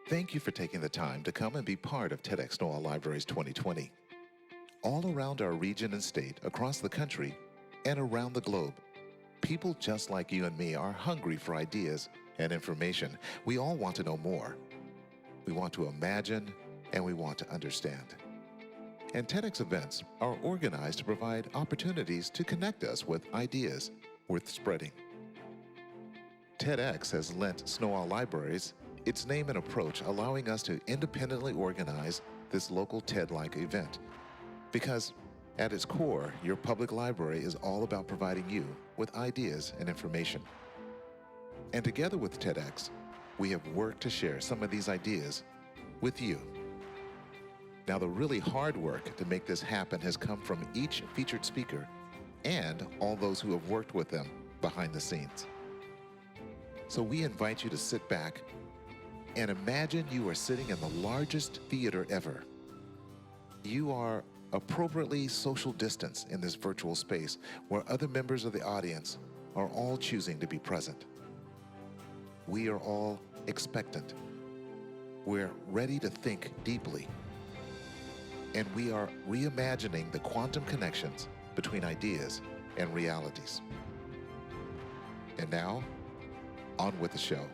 Thank you for taking the time to come and be part of TEDxSnoIsleLibraries 2020. All around our region and state, across the country, and around the globe, people just like you and me are hungry for ideas and information. We all want to know more. We want to imagine, and we want to understand. And TEDx events are organized to provide opportunities to connect us with ideas worth spreading. TEDx has lent Sno-Isle Libraries its name and approach, allowing us to independently organize this local TED-like event. Because at its core, your public library is all about providing you with ideas and information. And together with TEDx, we have worked to share some of these ideas with you. Now, the really hard work to make this happen has come from each featured speaker and all those who have worked with them behind the scenes. So we invite you to sit back and imagine you are sitting in the largest theater ever. You are appropriately social distance in this virtual space where other members of the audience are all choosing to be present. We are all expectant. We're ready to think deeply. And we are reimagining the quantum connections between ideas and realities. And now, on with the show.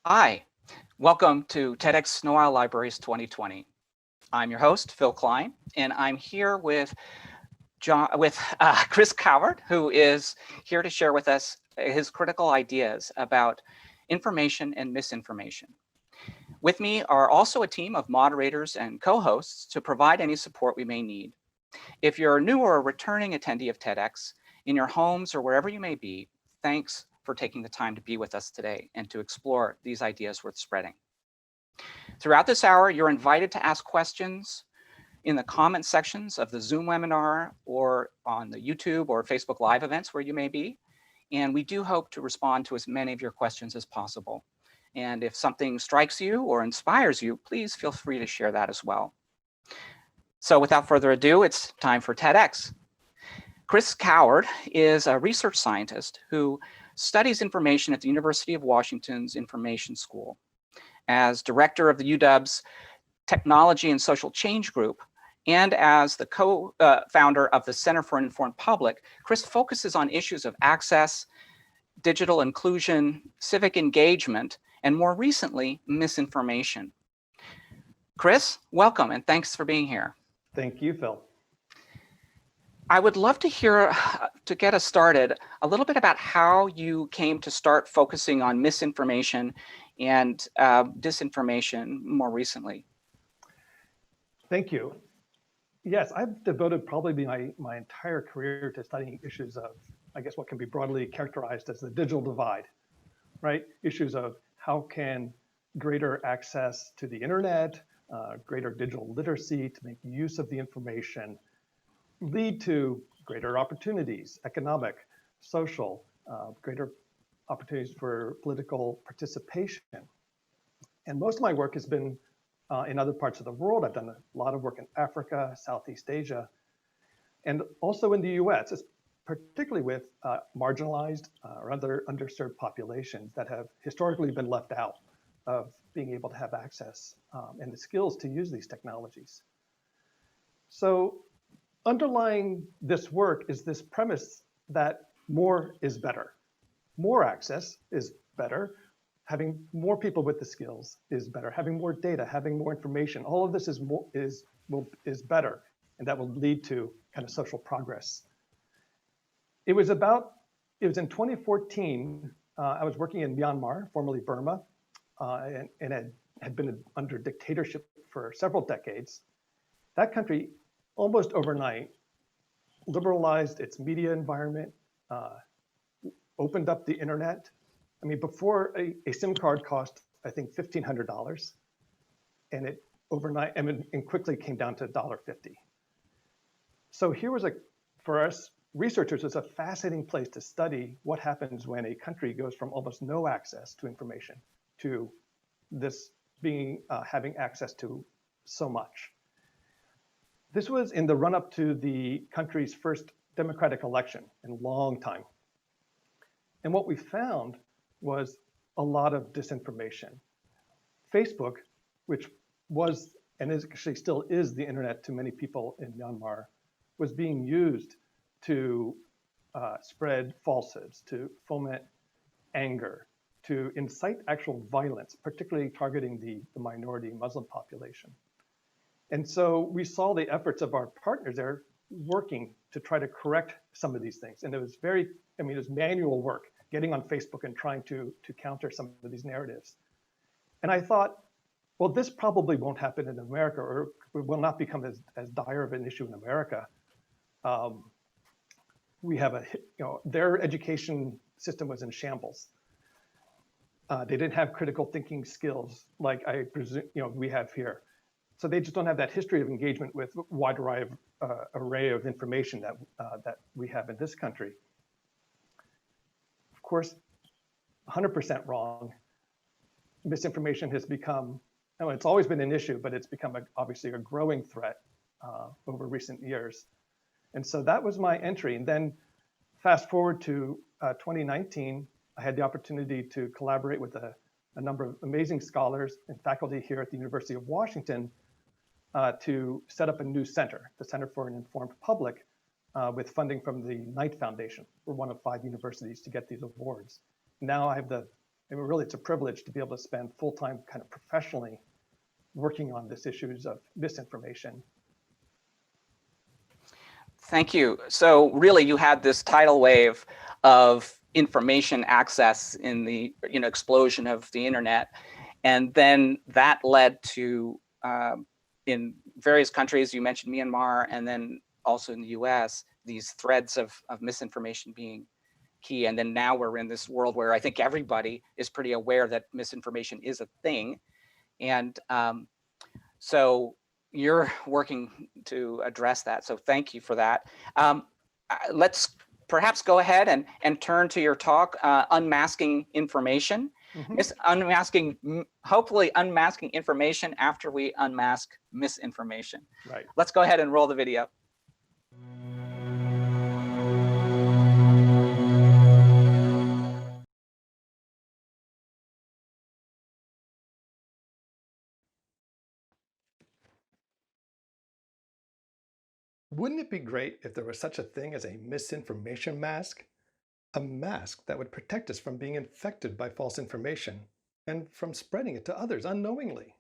Hi, welcome to TEDxSnoIsleLibraries 2020. I'm your host, Phil Klein, and I'm here with Chris Coward, who is here to share with us his critical ideas about information and misinformation. With me are also a team of moderators and co-hosts to provide any support we may need. If you're a new or a returning attendee of TEDx, in your homes or wherever you may be, thanks for taking the time to be with us today and to explore these ideas worth spreading. Throughout this hour, you're invited to ask questions in the comment sections of the Zoom webinar or on the YouTube or Facebook Live events where you may be. And we do hope to respond to as many of your questions as possible. And if something strikes you or inspires you, please feel free to share that as well. So without further ado, it's time for TEDx. Chris Coward is a research scientist who studies information at the University of Washington's Information School. As director of the UW's Technology and Social Change Group, and as the co-founder of the Center for an Informed Public, Chris focuses on issues of access, digital inclusion, civic engagement, and more recently, misinformation. Chris, welcome, and thanks for being here. Thank you, Phil. I would love to hear, to get us started, a little bit about how you came to start focusing on misinformation and disinformation more recently. Thank you. Yes, I've devoted probably my entire career to studying issues of, I guess, what can be broadly characterized as the digital divide, right? Issues of how can greater access to the internet, greater digital literacy to make use of the information lead to greater opportunities, economic, social, greater opportunities for political participation. And most of my work has been in other parts of the world. I've done a lot of work in Africa, Southeast Asia, and also in the US, particularly with marginalized or other underserved populations that have historically been left out of being able to have access and the skills to use these technologies. So underlying this work is this premise that more is better. More access is better. Having more people with the skills is better. Having more data, having more information, all of this is better, and that will lead to kind of social progress. It was in 2014, I was working in Myanmar, formerly Burma, and had been under dictatorship for several decades. That country, almost overnight, liberalized its media environment, opened up the internet. I mean, before a SIM card cost, I think, $1,500, and it overnight, and quickly came down to $1.50. So here was for us researchers, it's a fascinating place to study what happens when a country goes from almost no access to information to this having access to so much. This was in the run-up to the country's first democratic election in a long time. And what we found was a lot of disinformation. Facebook, which was and is actually still is the internet to many people in Myanmar, was being used to spread falsehoods, to foment anger, to incite actual violence, particularly targeting the minority Muslim population. And so we saw the efforts of our partners there working to try to correct some of these things. And it was it was manual work, getting on Facebook and trying to counter some of these narratives. And I thought, well, this probably won't happen in America, or it will not become as dire of an issue in America. We have their education system was in shambles. They didn't have critical thinking skills like I presume we have here. So they just don't have that history of engagement with a wide array of information that we have in this country. Of course, 100% wrong. Misinformation has become, it's always been an issue, but it's become obviously a growing threat over recent years. And so that was my entry. And then fast forward to 2019, I had the opportunity to collaborate with a number of amazing scholars and faculty here at the University of Washington to set up a new center, the Center for an Informed Public, with funding from the Knight Foundation. We're one of 5 universities to get these awards. Now I have really it's a privilege to be able to spend full-time kind of professionally working on these issues of misinformation. Thank you. So really you had this tidal wave of information access in the explosion of the internet. And then that led to, in various countries, you mentioned Myanmar, and then also in the US, these threads of misinformation being key. And then now we're in this world where I think everybody is pretty aware that misinformation is a thing. And so you're working to address that. So thank you for that. Let's perhaps go ahead and turn to your talk, Unmasking Information. Mm-hmm. Hopefully unmasking information after we unmask misinformation. Right. Let's go ahead and roll the video. Wouldn't it be great if there was such a thing as a misinformation mask? A mask that would protect us from being infected by false information and from spreading it to others unknowingly,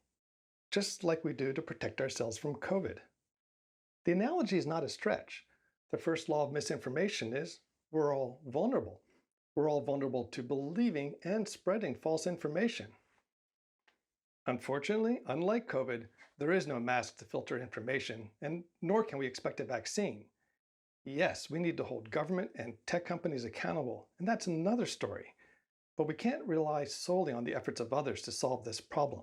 just like we do to protect ourselves from COVID. The analogy is not a stretch. The first law of misinformation is we're all vulnerable. We're all vulnerable to believing and spreading false information. Unfortunately, unlike COVID, there is no mask to filter information, and nor can we expect a vaccine. Yes, we need to hold government and tech companies accountable, and that's another story. But we can't rely solely on the efforts of others to solve this problem.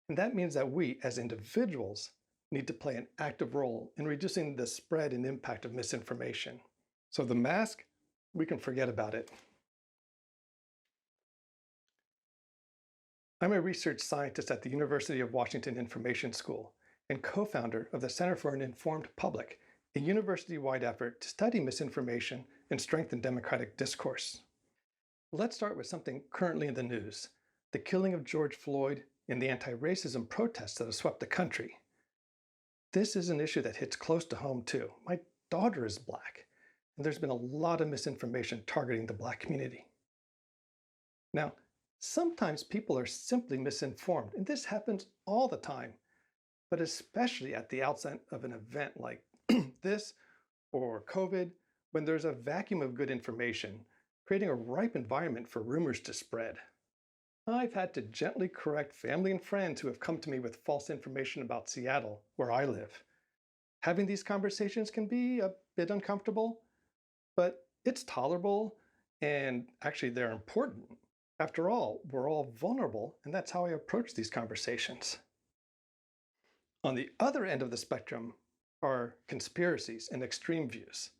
And that means that we, as individuals, need to play an active role in reducing the spread and impact of misinformation. So the mask, we can forget about it. I'm a research scientist at the University of Washington Information School and co-founder of the Center for an Informed Public, a university-wide effort to study misinformation and strengthen democratic discourse. Let's start with something currently in the news, the killing of George Floyd and the anti-racism protests that have swept the country. This is an issue that hits close to home too. My daughter is Black, and there's been a lot of misinformation targeting the Black community. Now, sometimes people are simply misinformed, and this happens all the time, but especially at the outset of an event like this or COVID, when there's a vacuum of good information, creating a ripe environment for rumors to spread. I've had to gently correct family and friends who have come to me with false information about Seattle, where I live. Having these conversations can be a bit uncomfortable, but it's tolerable, and actually they're important. After all, we're all vulnerable, and that's how I approach these conversations. On the other end of the spectrum are conspiracies and extreme views.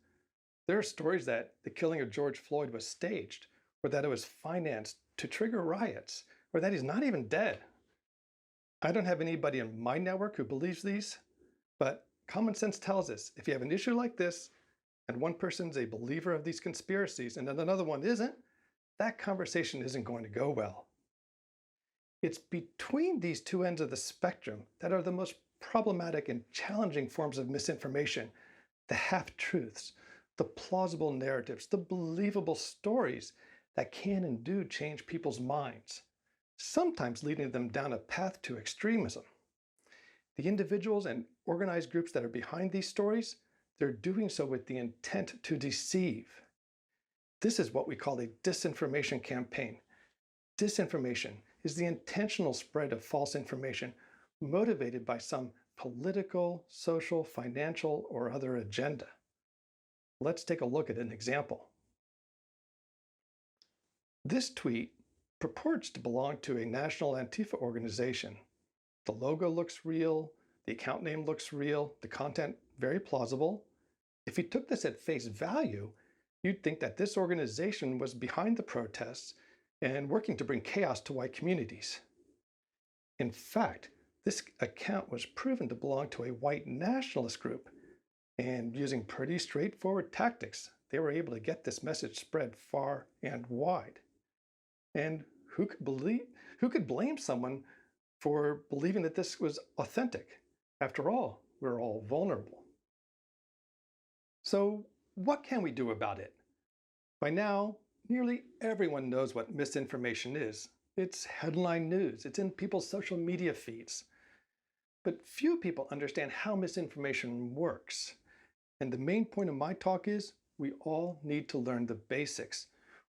There are stories that the killing of George Floyd was staged, or that it was financed to trigger riots, or that he's not even dead. I don't have anybody in my network who believes these, but Common sense tells us if you have an issue like this, and one person's a believer of these conspiracies and then another one isn't, that conversation isn't going to go well. It's between these two ends of the spectrum that are the most problematic and challenging forms of misinformation: the half-truths, the plausible narratives, the believable stories that can and do change people's minds, sometimes leading them down a path to extremism. The individuals and organized groups that are behind these stories, they're doing so with the intent to deceive. This is what we call a disinformation campaign. Disinformation is the intentional spread of false information motivated by some political, social, financial, or other agenda. Let's take a look at an example. This tweet purports to belong to a national Antifa organization. The logo looks real, the account name looks real, the content very plausible. If you took this at face value, you'd think that this organization was behind the protests and working to bring chaos to white communities. In fact, this account was proven to belong to a white nationalist group, and using pretty straightforward tactics, they were able to get this message spread far and wide. And who could blame someone for believing that this was authentic? After all, we're all vulnerable. So what can we do about it? By now, nearly everyone knows what misinformation is. It's headline news. It's in people's social media feeds. But few people understand how misinformation works. And the main point of my talk is we all need to learn the basics.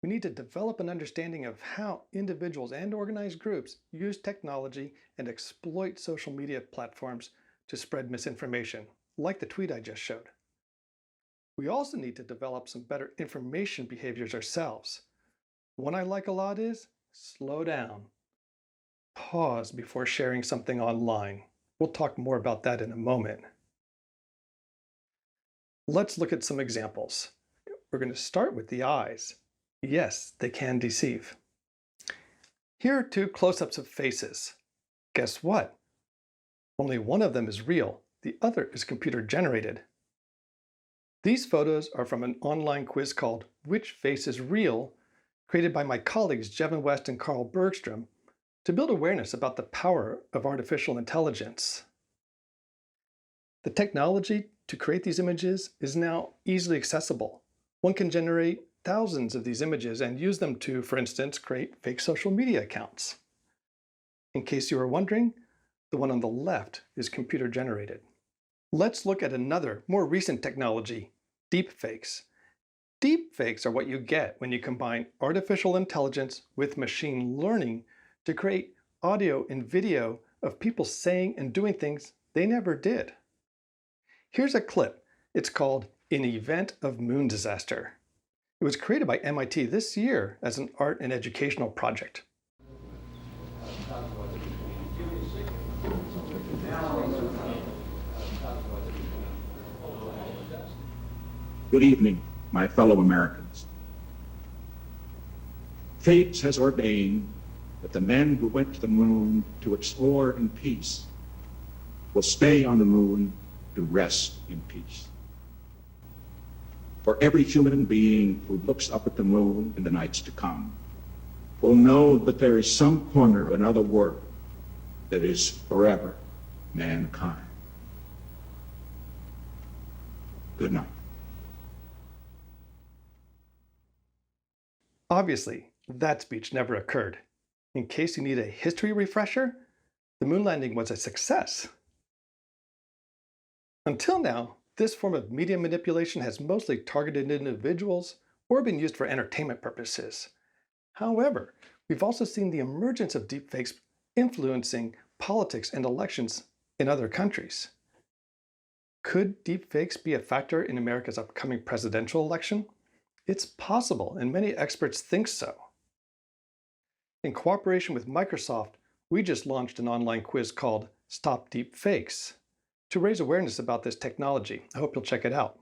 We need to develop an understanding of how individuals and organized groups use technology and exploit social media platforms to spread misinformation, like the tweet I just showed. We also need to develop some better information behaviors ourselves. One I like a lot is slow down. Pause before sharing something online. We'll talk more about that in a moment. Let's look at some examples. We're going to start with the eyes. Yes, they can deceive. Here are two close-ups of faces. Guess what? Only one of them is real. The other is computer generated. These photos are from an online quiz called Which Face is Real, created by my colleagues Jevin West and Carl Bergstrom to build awareness about the power of artificial intelligence. The technology to create these images is now easily accessible. One can generate thousands of these images and use them to, for instance, create fake social media accounts. In case you were wondering, the one on the left is computer generated. Let's look at another, more recent technology, deepfakes. Deepfakes are what you get when you combine artificial intelligence with machine learning to create audio and video of people saying and doing things they never did. Here's a clip. It's called An Event of Moon Disaster. It was created by MIT this year as an art and educational project. Good evening, my fellow Americans. Fate has ordained that the men who went to the moon to explore in peace will stay on the moon to rest in peace. For every human being who looks up at the moon in the nights to come will know that there is some corner of another world that is forever mankind. Good night. Obviously, that speech never occurred. In case you need a history refresher, the moon landing was a success. Until now, this form of media manipulation has mostly targeted individuals or been used for entertainment purposes. However, we've also seen the emergence of deepfakes influencing politics and elections in other countries. Could deepfakes be a factor in America's upcoming presidential election? It's possible, and many experts think so. In cooperation with Microsoft, we just launched an online quiz called Stop Deepfakes to raise awareness about this technology. I hope you'll check it out.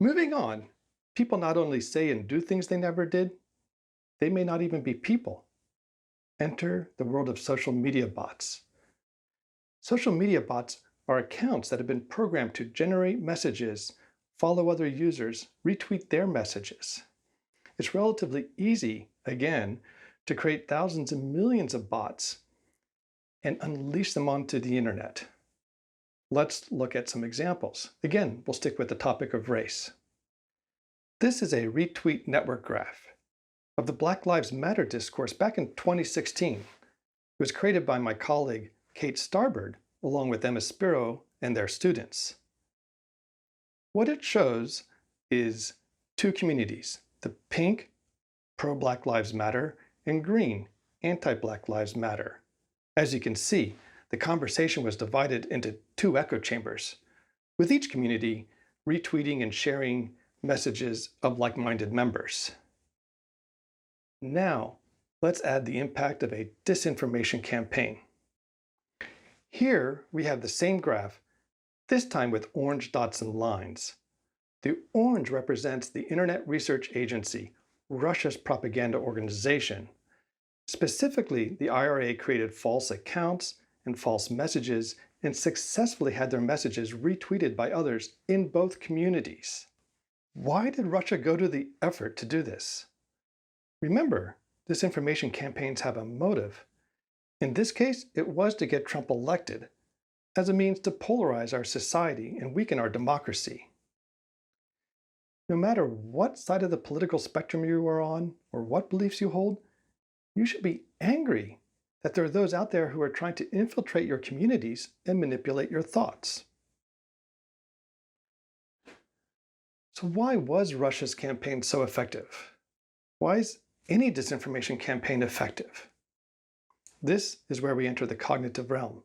Moving on, people not only say and do things they never did, they may not even be people. Enter the world of social media bots. Social media bots are accounts that have been programmed to generate messages, follow other users, retweet their messages. It's relatively easy, again, to create thousands and millions of bots and unleash them onto the internet. Let's look at some examples. Again, we'll stick with the topic of race. This is a retweet network graph of the Black Lives Matter discourse back in 2016. It was created by my colleague Kate Starbird, along with Emma Spiro and their students. What it shows is two communities, the pink, pro-Black Lives Matter, and green, anti-Black Lives Matter. As you can see, the conversation was divided into two echo chambers, with each community retweeting and sharing messages of like-minded members. Now, let's add the impact of a disinformation campaign. Here we have the same graph, this time with orange dots and lines. The orange represents the Internet Research Agency, Russia's propaganda organization. Specifically, the IRA created false accounts and false messages and successfully had their messages retweeted by others in both communities. Why did Russia go to the effort to do this? Remember, disinformation campaigns have a motive. In this case, it was to get Trump elected as a means to polarize our society and weaken our democracy. No matter what side of the political spectrum you are on or what beliefs you hold, you should be angry that there are those out there who are trying to infiltrate your communities and manipulate your thoughts. So why was Russia's campaign so effective? Why is any disinformation campaign effective? This is where we enter the cognitive realm.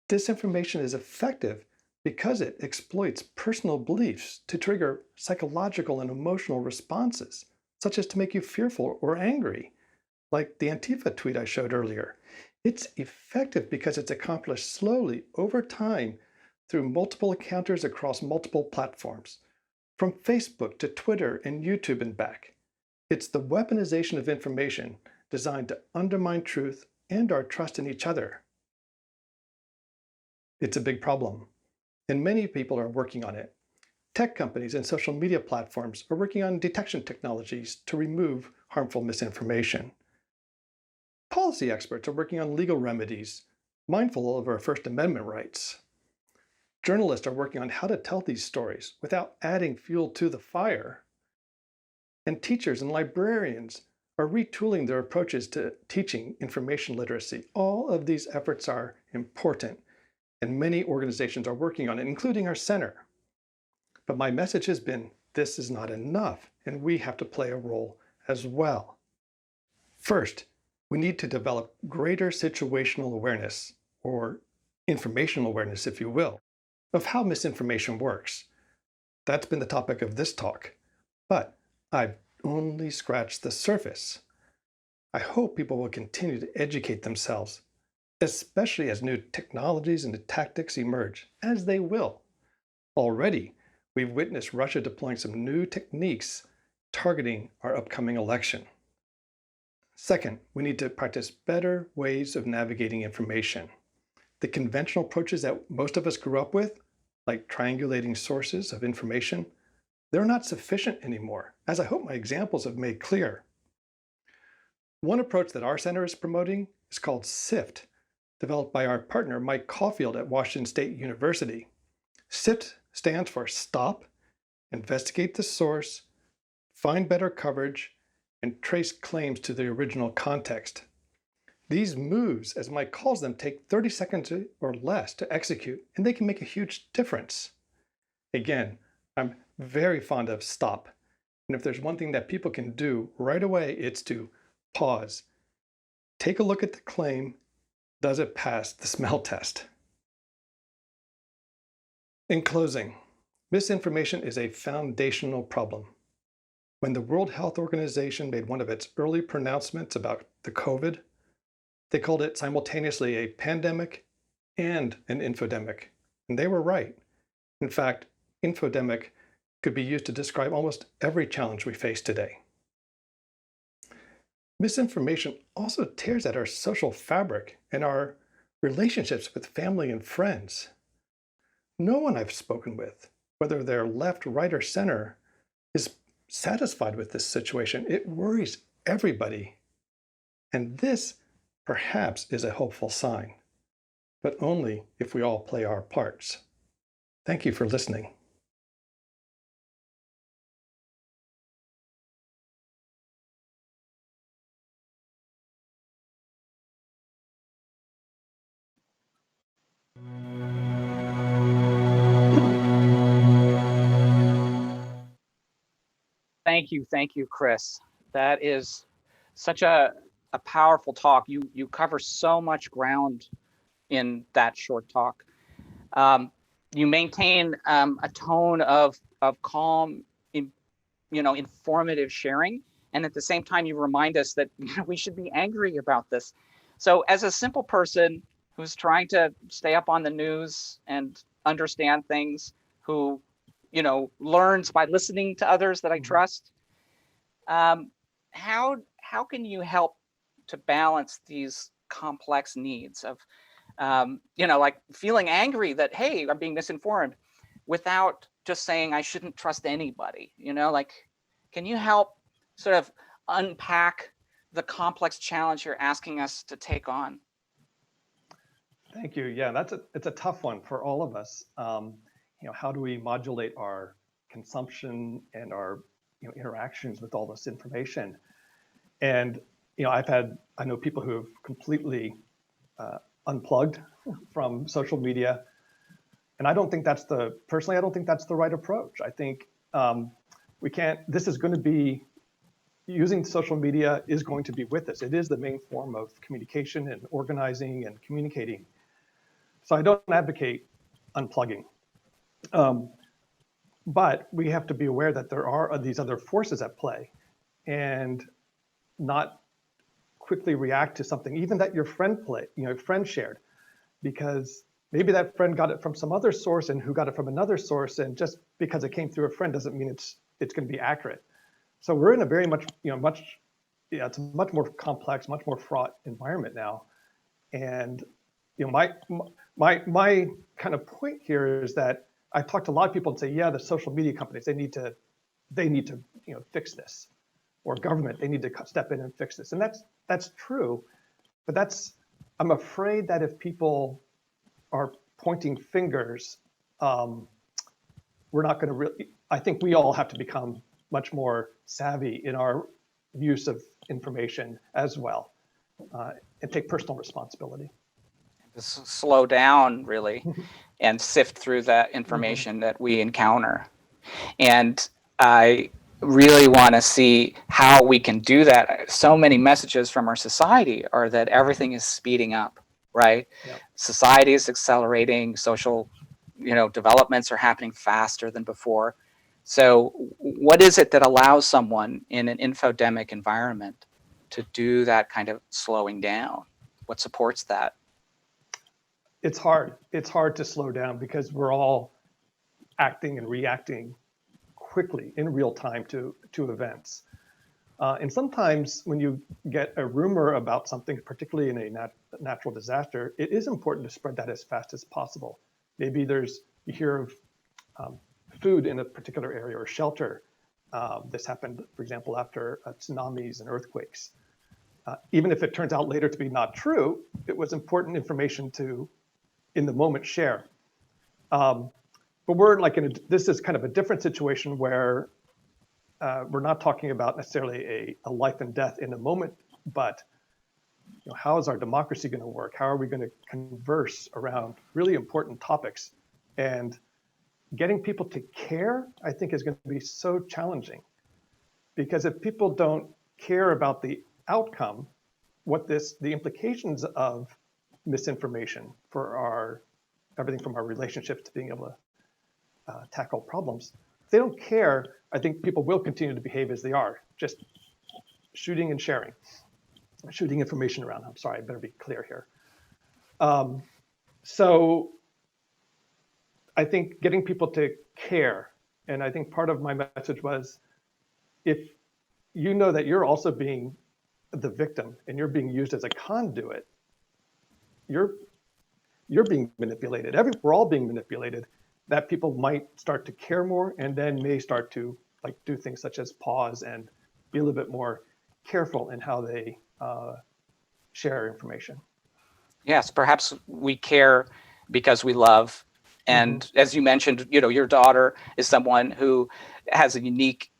Disinformation is effective because it exploits personal beliefs to trigger psychological and emotional responses, such as to make you fearful or angry, like the Antifa tweet I showed earlier. It's effective because it's accomplished slowly over time through multiple encounters across multiple platforms, from Facebook to Twitter and YouTube and back. It's the weaponization of information designed to undermine truth and our trust in each other. It's a big problem, and many people are working on it. Tech companies and social media platforms are working on detection technologies to remove harmful misinformation. Policy experts are working on legal remedies, mindful of our First Amendment rights. Journalists are working on how to tell these stories without adding fuel to the fire. And teachers and librarians are retooling their approaches to teaching information literacy. All of these efforts are important, and many organizations are working on it, including our center. But my message has been, this is not enough, and we have to play a role as well. First, we need to develop greater situational awareness, or informational awareness, if you will, of how misinformation works. That's been the topic of this talk, but I've only scratched the surface. I hope people will continue to educate themselves, especially as new technologies and tactics emerge, as they will. Already, we've witnessed Russia deploying some new techniques targeting our upcoming election. Second, we need to practice better ways of navigating information. The conventional approaches that most of us grew up with, like triangulating sources of information, they're not sufficient anymore, as I hope my examples have made clear. One approach that our center is promoting is called SIFT, developed by our partner Mike Caulfield at Washington State University. SIFT stands for Stop, Investigate the Source, Find Better Coverage, and Trace Claims to the Original Context. These moves, as Mike calls them, take 30 seconds or less to execute, and they can make a huge difference. Again, I'm very fond of stop. And if there's one thing that people can do right away, it's to pause. Take a look at the claim. Does it pass the smell test? In closing, misinformation is a foundational problem. When the World Health Organization made one of its early pronouncements about the COVID, they called it simultaneously a pandemic and an infodemic. And they were right. In fact, infodemic could be used to describe almost every challenge we face today. Misinformation also tears at our social fabric and our relationships with family and friends. No one I've spoken with, whether they're left, right, or center, is satisfied with this situation. It worries everybody. And this, perhaps, is a hopeful sign, but only if we all play our parts. Thank you for listening. Thank you, Chris. That is such a powerful talk. You cover so much ground in that short talk. You maintain a tone of calm, informative sharing, and at the same time, you remind us that we should be angry about this. So, as a simple person who's trying to stay up on the news and understand things, who learns by listening to others that I trust, how can you help to balance these complex needs of like feeling angry that, hey, I'm being misinformed, without just saying I shouldn't trust anybody? Like, can you help sort of unpack the complex challenge you're asking us to take on? Thank you. Yeah, it's a tough one for all of us. How do we modulate our consumption and our interactions with all this information? And I know people who have completely unplugged from social media, and I don't think that's the right approach. I think we can't. This is going to be using social media is going to be with us. It is the main form of communication and organizing and communicating. So I don't advocate unplugging. But we have to be aware that there are these other forces at play, and not quickly react to something, even that your friend shared, because maybe that friend got it from some other source and who got it from another source, and just because it came through a friend doesn't mean it's going to be accurate. So we're in a very much, it's a much more complex, much more fraught environment now. And my kind of point here is that I talked to a lot of people and say, yeah, the social media companies, they need to fix this, or government, they need to step in and fix this. And that's true, but I'm afraid that if people are pointing fingers, we're not going to really. I think we all have to become much more savvy in our use of information as well, and take personal responsibility. Just slow down, really, and sift through that information that we encounter. And I really want to see how we can do that. So many messages from our society are that everything is speeding up, right? Yep. Society is accelerating, social developments are happening faster than before. So what is it that allows someone in an infodemic environment to do that kind of slowing down? What supports that? It's hard. It's hard to slow down because we're all acting and reacting quickly in real time to events. And sometimes when you get a rumor about something, particularly in a natural disaster, it is important to spread that as fast as possible. Maybe you hear of food in a particular area or shelter. This happened, for example, after tsunamis and earthquakes. Even if it turns out later to be not true, it was important information to, in the moment, share. But we're like this is kind of a different situation where we're not talking about necessarily a life and death in the moment, but how is our democracy going to work? How are we going to converse around really important topics? And getting people to care, I think, is going to be so challenging, because if people don't care about the outcome, the implications of misinformation for everything from our relationships to being able to tackle problems. If they don't care, I think people will continue to behave as they are, just shooting and sharing, shooting information around. I'm sorry, I better be clear here. So I think getting people to care, and I think part of my message was, if you know that you're also being the victim and you're being used as a conduit, you're being manipulated. We're all being manipulated. that people might start to care more and then may start to like do things such as pause and be a little bit more careful in how they share information. Yes, perhaps we care because we love. And as you mentioned, your daughter is someone who has a unique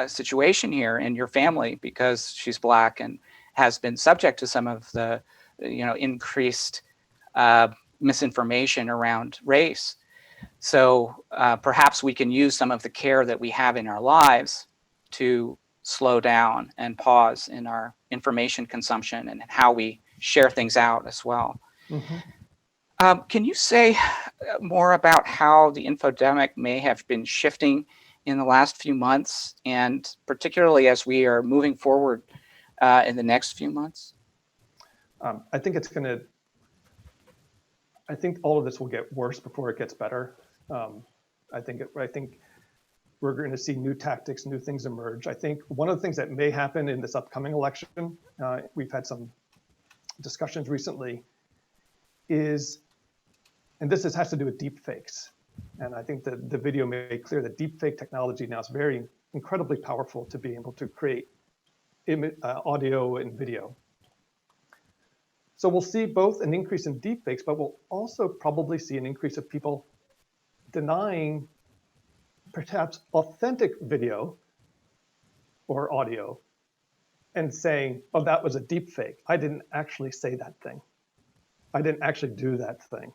situation here in your family because she's Black and has been subject to some of the, increased misinformation around race. So perhaps we can use some of the care that we have in our lives to slow down and pause in our information consumption and how we share things out as well. Can you say more about how the infodemic may have been shifting in the last few months, and particularly as we are moving forward in the next few months? I think I think all of this will get worse before it gets better. I think we're going to see new tactics, new things emerge. I think one of the things that may happen in this upcoming election, we've had some discussions recently, is, and this has to do with deep fakes. And I think that the video made clear that deep fake technology now is very incredibly powerful to be able to create audio and video. So we'll see both an increase in deep fakes, but we'll also probably see an increase of people denying perhaps authentic video or audio and saying, oh, that was a deep fake. I didn't actually say that thing. I didn't actually do that thing.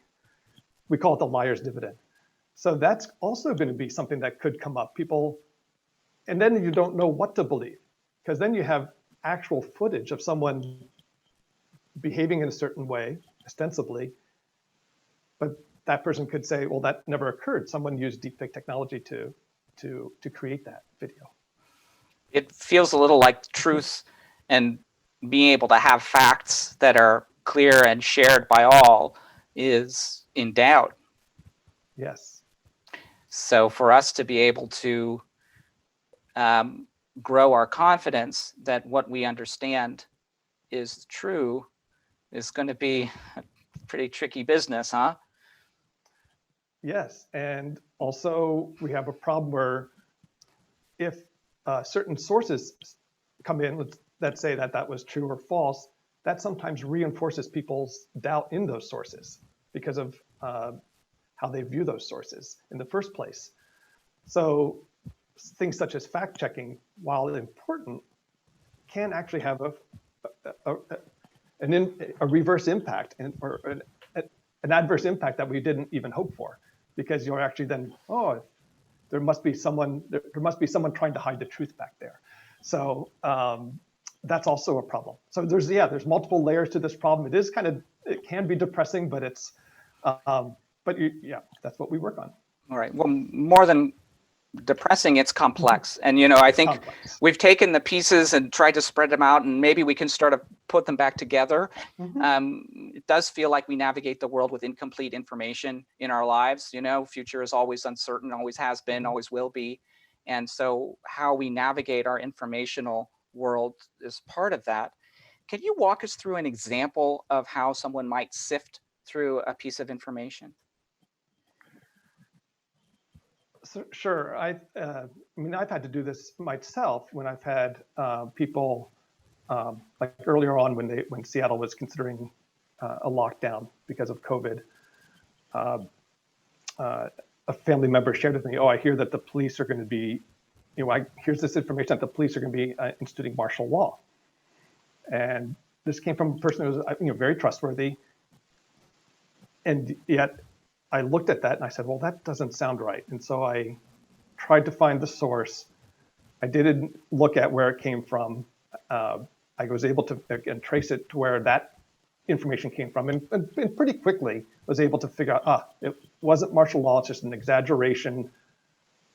We call it the liar's dividend. So that's also going to be something that could come up. People, and then you don't know what to believe, because then you have actual footage of someone behaving in a certain way, ostensibly, but that person could say, well, that never occurred. Someone used deepfake technology to create that video. It feels a little like truth and being able to have facts that are clear and shared by all is in doubt. Yes. So for us to be able to grow our confidence that what we understand is true is going to be a pretty tricky business, huh? Yes, and also we have a problem where if certain sources come in that say that that was true or false, that sometimes reinforces people's doubt in those sources because of how they view those sources in the first place. So things such as fact checking, while important, can actually have a reverse impact or an adverse impact that we didn't even hope for, because you're actually then, oh, there must be someone trying to hide the truth back there. So that's also a problem. So there's multiple layers to this problem. It can be depressing, but it's that's what we work on. All right. Well, more than depressing, it's complex. And I think we've taken the pieces and tried to spread them out, and maybe we can start to put them back together. It does feel like we navigate the world with incomplete information in our lives. Future is always uncertain, always has been, always will be. And so how we navigate our informational world is part of that. Can you walk us through an example of how someone might sift through a piece of information? So, sure. I've had to do this myself when I've had people like earlier on when Seattle was considering a lockdown because of COVID. A family member shared with me, "Oh, I hear that the police are going to be, here's this information that the police are going to be instituting martial law." And this came from a person who was very trustworthy, and yet I looked at that and I said, well, that doesn't sound right. And so I tried to find the source. I didn't look at where it came from. I was able to again trace it to where that information came from, and pretty quickly was able to figure out, it wasn't martial law, it's just an exaggeration.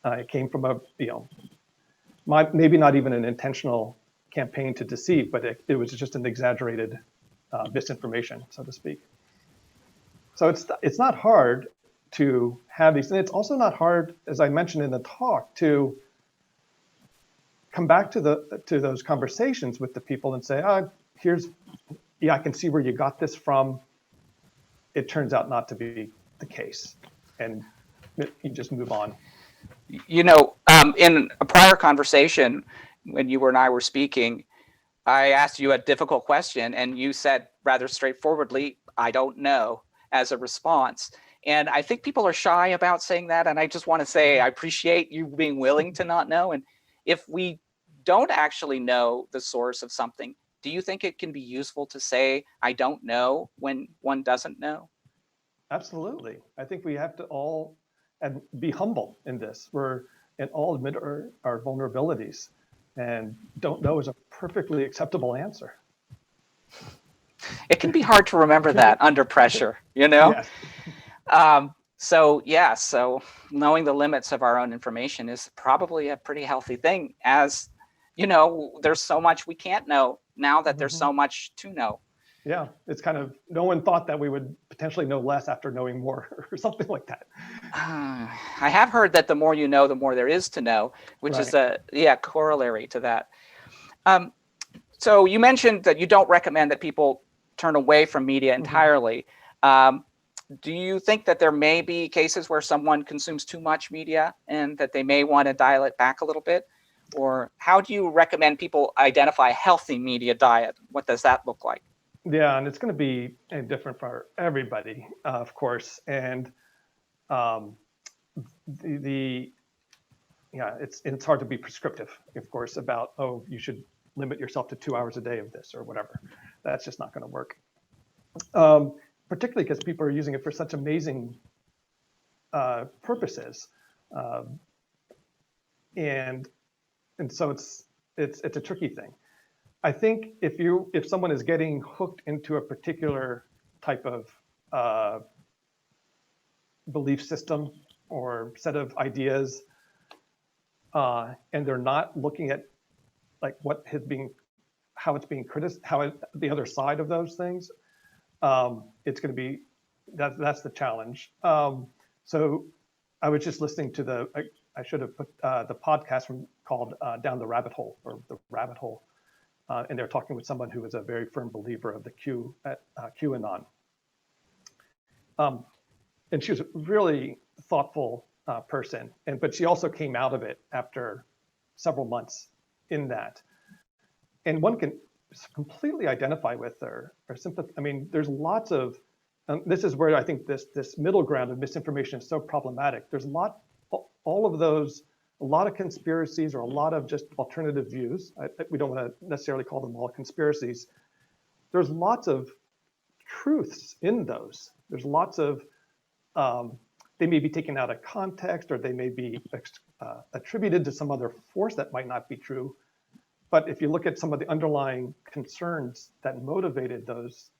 It came from maybe not even an intentional campaign to deceive, but it was just an exaggerated misinformation, so to speak. So it's not hard to have these, and it's also not hard, as I mentioned in the talk, to come back to those conversations with the people and say, I can see where you got this from. It turns out not to be the case, and you just move on. You know, in a prior conversation, when you and I were speaking, I asked you a difficult question and you said rather straightforwardly, I don't know, as a response. And I think people are shy about saying that. And I just want to say, I appreciate you being willing to not know. And if we don't actually know the source of something, do you think it can be useful to say, I don't know, when one doesn't know? Absolutely. I think we have to all and be humble in this. We're and all admit our vulnerabilities, and don't know is a perfectly acceptable answer. It can be hard to remember that under pressure, you know? Yes. So knowing the limits of our own information is probably a pretty healthy thing, as you know, there's so much we can't know now that there's so much to know. Yeah, it's kind of, no one thought that we would potentially know less after knowing more or something like that. I have heard that the more you know, the more there is to know, which is a corollary to that. So you mentioned that you don't recommend that people turn away from media entirely. Do you think that there may be cases where someone consumes too much media and that they may want to dial it back a little bit? Or how do you recommend people identify a healthy media diet? What does that look like? Yeah, and it's going to be different for everybody, of course. And it's hard to be prescriptive, of course, about, oh, you should limit yourself to 2 hours a day of this or whatever. That's just not going to work. Particularly because people are using it for such amazing purposes, and so it's a tricky thing. I think if someone is getting hooked into a particular type of belief system or set of ideas, and they're not looking at like how it's being criticized, the other side of those things, it's going to be that's the challenge. So I was just listening to I should have put the podcast called Down the Rabbit Hole, or The Rabbit Hole. And they're talking with someone who was a very firm believer of the QAnon. And she was a really thoughtful person, but she also came out of it after several months in that. And one can completely identify with her or sympathize. I mean, there's lots of, this is where I think this middle ground of misinformation is so problematic. There's all of those, a lot of conspiracies or a lot of just alternative views. We don't want to necessarily call them all conspiracies. There's lots of truths in those. There's lots of, they may be taken out of context, or they may be attributed to some other force that might not be true. But if you look at some of the underlying concerns that motivated those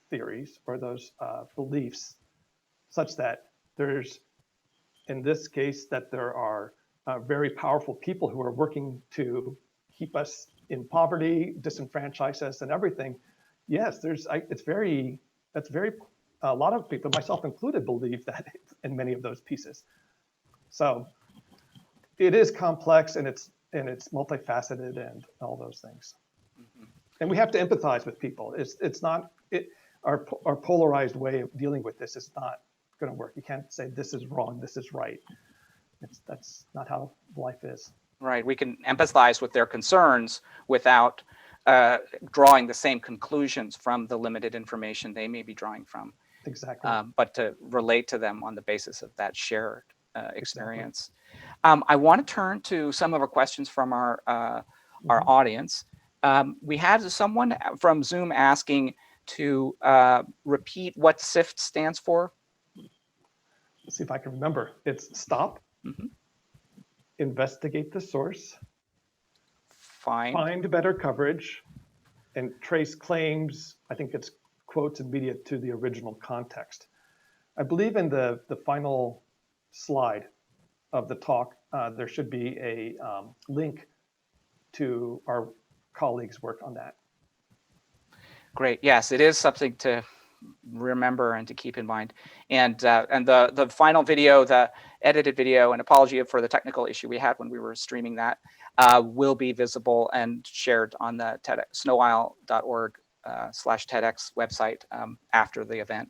theories or those beliefs, such that there's, in this case, that there are very powerful people who are working to keep us in poverty, disenfranchise us, and everything. Yes, a lot of people, myself included, believe that in many of those pieces. So it is complex, and it's multifaceted and all those things. And we have to empathize with people. Our polarized way of dealing with this is not going to work. You can't say this is wrong, this is right. That's not how life is. Right. We can empathize with their concerns without drawing the same conclusions from the limited information they may be drawing from. Exactly. But to relate to them on the basis of that shared experience. Exactly. I want to turn to some of our questions from our audience. We had someone from Zoom asking to repeat what SIFT stands for. Let's see if I can remember. It's stop, investigate the source, find better coverage, and trace claims. I think it's quotes and media to the original context. I believe in the final slide of the talk, there should be a link to our colleagues' work on that. Great. Yes, it is something to remember and to keep in mind. And the final video, the edited video, and apology for the technical issue we had when we were streaming that, will be visible and shared on the Sno-Isle.org /TEDx website after the event.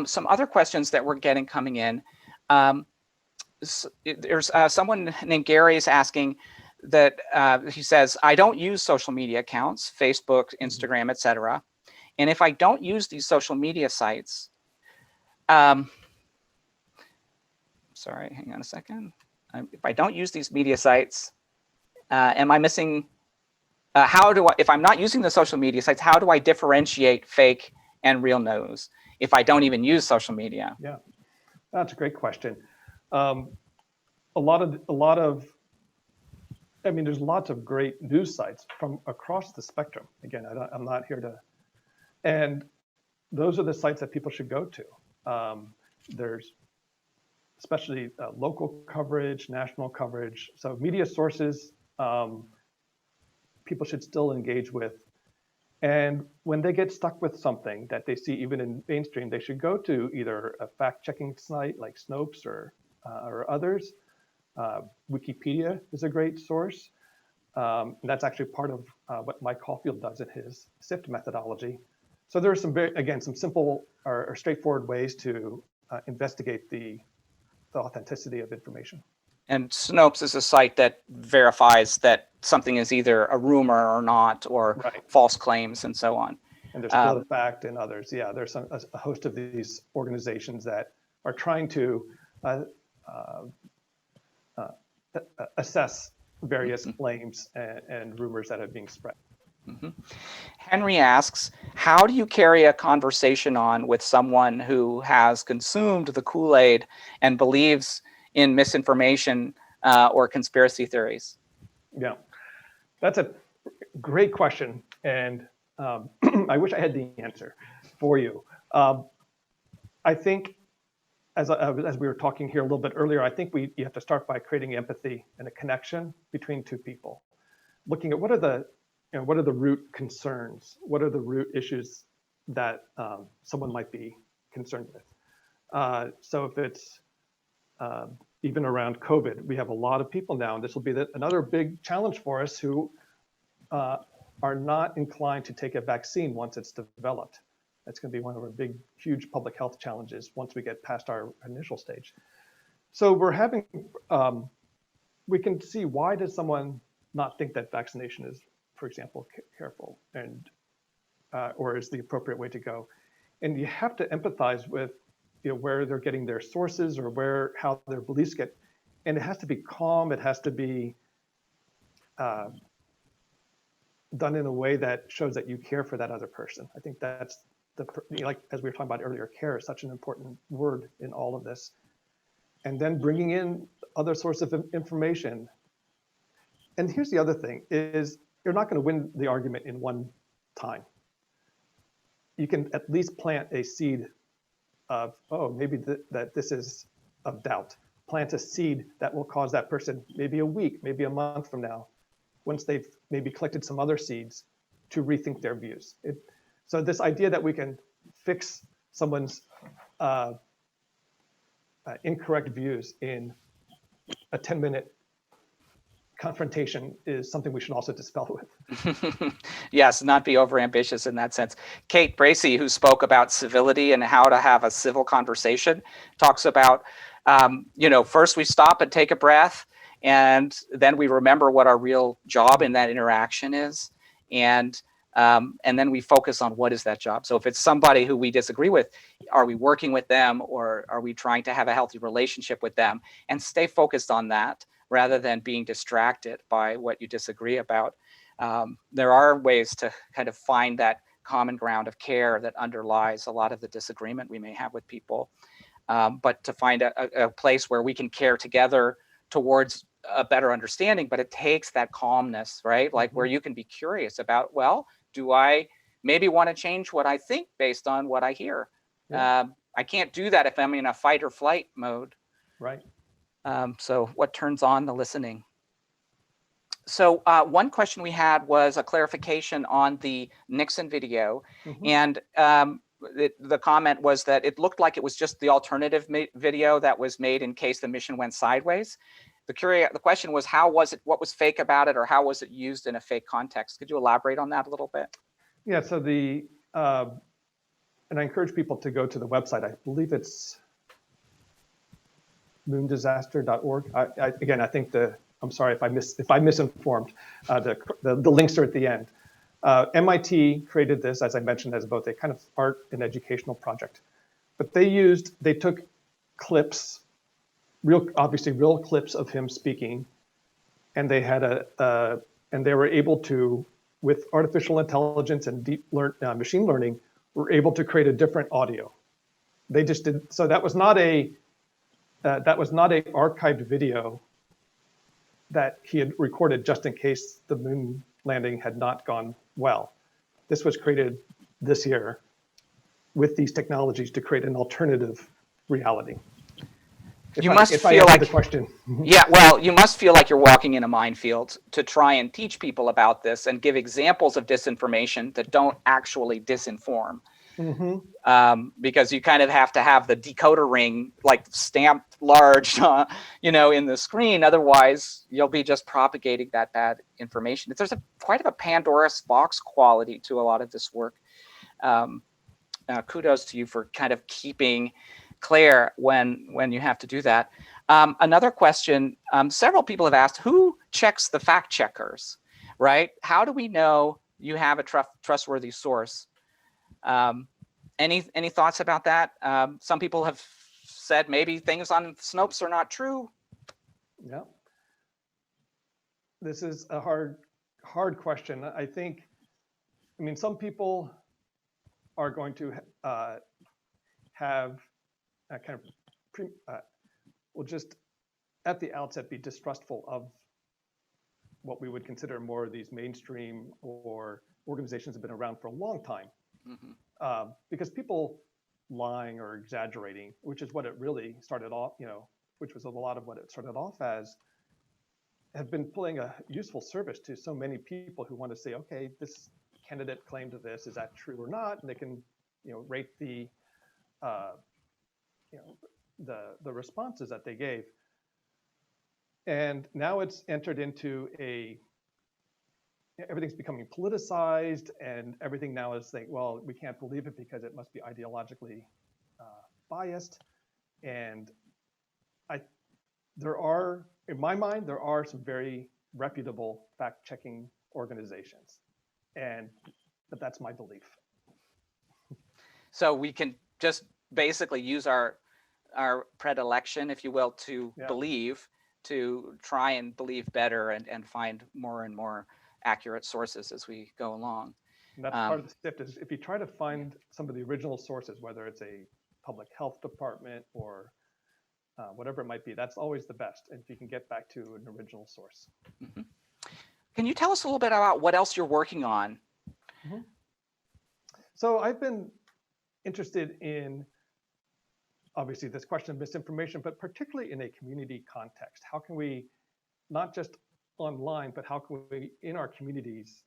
Some other questions that we're getting coming in. There's someone named Gary is asking that he says, I don't use social media accounts, Facebook, Instagram, etc. And if I don't use these social media sites, sorry, hang on a second. If I don't use these media sites, am I missing? How do I, if I'm not using the social media sites, how do I differentiate fake and real news if I don't even use social media? Yeah, that's a great question. A lot of, I mean, there's lots of great news sites from across the spectrum. Again, I'm not here to, and those are the sites that people should go to. There's especially local coverage, national coverage. So media sources, people should still engage with. And when they get stuck with something that they see even in mainstream, they should go to either a fact-checking site like Snopes or others. Wikipedia is a great source. That's actually part of what Mike Caulfield does in his SIFT methodology. So there are some, again, some simple or straightforward ways to investigate the authenticity of information. And Snopes is a site that verifies that something is either a rumor or not, or false claims and so on. And there's PolitiFact and others. Yeah, there's a host of these organizations that are trying to assess various claims and rumors that are being spread. Henry asks, how do you carry a conversation on with someone who has consumed the Kool-Aid and believes in misinformation or conspiracy theories? Yeah, that's a great question. And I wish I had the answer for you. I think, as we were talking here a little bit earlier, I think you have to start by creating empathy and a connection between two people. Looking at what are the root concerns? What are the root issues that someone might be concerned with? So if it's even around COVID, we have a lot of people now, and this will be another big challenge for us who are not inclined to take a vaccine once it's developed. That's going to be one of our big, huge public health challenges once we get past our initial stage. So we're having, we can see, why does someone not think that vaccination is, for example, careful and or is the appropriate way to go? And you have to empathize with where they're getting their sources or how their beliefs get, and it has to be calm. It has to be done in a way that shows that you care for that other person. I think that's like as we were talking about earlier, care is such an important word in all of this. And then bringing in other sources of information. And here's the other thing: is you're not going to win the argument in one time. You can at least plant a seed of, oh, maybe that this is of doubt. Plant a seed that will cause that person maybe a week, maybe a month from now, once they've maybe collected some other seeds, to rethink their views. So this idea that we can fix someone's incorrect views in a 10-minute confrontation is something we should also dispel with. Yes, not be overambitious in that sense. Kate Bracey, who spoke about civility and how to have a civil conversation, talks about, first we stop and take a breath, and then we remember what our real job in that interaction is, and then we focus on what is that job. So if it's somebody who we disagree with, are we working with them, or are we trying to have a healthy relationship with them, and stay focused on that rather than being distracted by what you disagree about. There are ways to kind of find that common ground of care that underlies a lot of the disagreement we may have with people, but to find a place where we can care together towards a better understanding. But it takes that calmness, right? Like where you can be curious about, well, do I maybe want to change what I think based on what I hear? Yeah. I can't do that if I'm in a fight or flight mode. Right. So what turns on the listening? So one question we had was a clarification on the Nixon video. And the comment was that it looked like it was just the alternative video that was made in case the mission went sideways. The question was, how was it, what was fake about it, or how was it used in a fake context? Could you elaborate on that a little bit? Yeah, so the and I encourage people to go to the website. I believe it's moondisaster.org. Again, I think I'm sorry if I misinformed. The links are at the end. MIT created this, as I mentioned, as both a kind of art and educational project. But they took clips, obviously real clips of him speaking, and they had and they were able to, with artificial intelligence and machine learning, were able to create a different audio. They just did, so that was not a archived video that he had recorded just in case the moon landing had not gone well. This was created this year with these technologies to create an alternative reality. You must feel like the question. Yeah, well, you must feel like you're walking in a minefield to try and teach people about this and give examples of disinformation that don't actually disinform. Because you kind of have to have the decoder ring like stamped large, in the screen. Otherwise, you'll be just propagating that bad information. There's quite of a Pandora's box quality to a lot of this work. Kudos to you for kind of keeping clear when you have to do that. Another question, several people have asked, who checks the fact checkers, right? How do we know you have a trustworthy source? Any thoughts about that? Some people have said maybe things on Snopes are not true. Yeah. This is a hard question. I mean, some people are going to have a kind of will just at the outset be distrustful of what we would consider more of these mainstream or organizations that have been around for a long time. Because people lying or exaggerating, which is what it really started off, which was a lot of what it started off as, have been pulling a useful service to so many people who want to say, okay, this candidate claimed this, is that true or not? And they can, rate the responses that they gave. And now it's entered into everything's becoming politicized, and everything now is saying, well, we can't believe it because it must be ideologically biased. And in my mind, there are some very reputable fact-checking organizations, but that's my belief. So we can just basically use our predilection, if you will, to believe, to try and believe better and find more and more accurate sources as we go along. And that's part of the SIFT is if you try to find some of the original sources, whether it's a public health department or whatever it might be, that's always the best. And if you can get back to an original source. Can you tell us a little bit about what else you're working on? So I've been interested in, obviously, this question of misinformation, but particularly in a community context. How can we, not just online, but how can we, in our communities,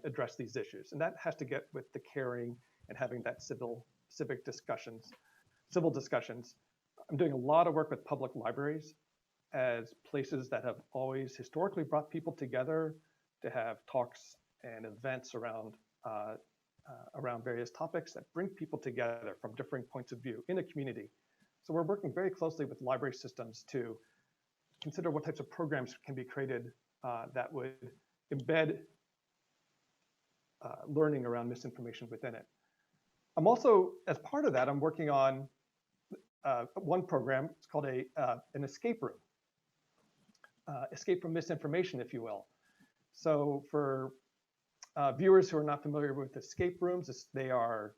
address these issues? And that has to get with the caring and having that civil discussions. I'm doing a lot of work with public libraries as places that have always historically brought people together to have talks and events around various topics that bring people together from different points of view in a community. So we're working very closely with library systems to consider what types of programs can be created that would embed learning around misinformation within it. I'm also, as part of that, I'm working on one program. It's called an escape room, escape from misinformation, if you will. So for viewers who are not familiar with escape rooms, they are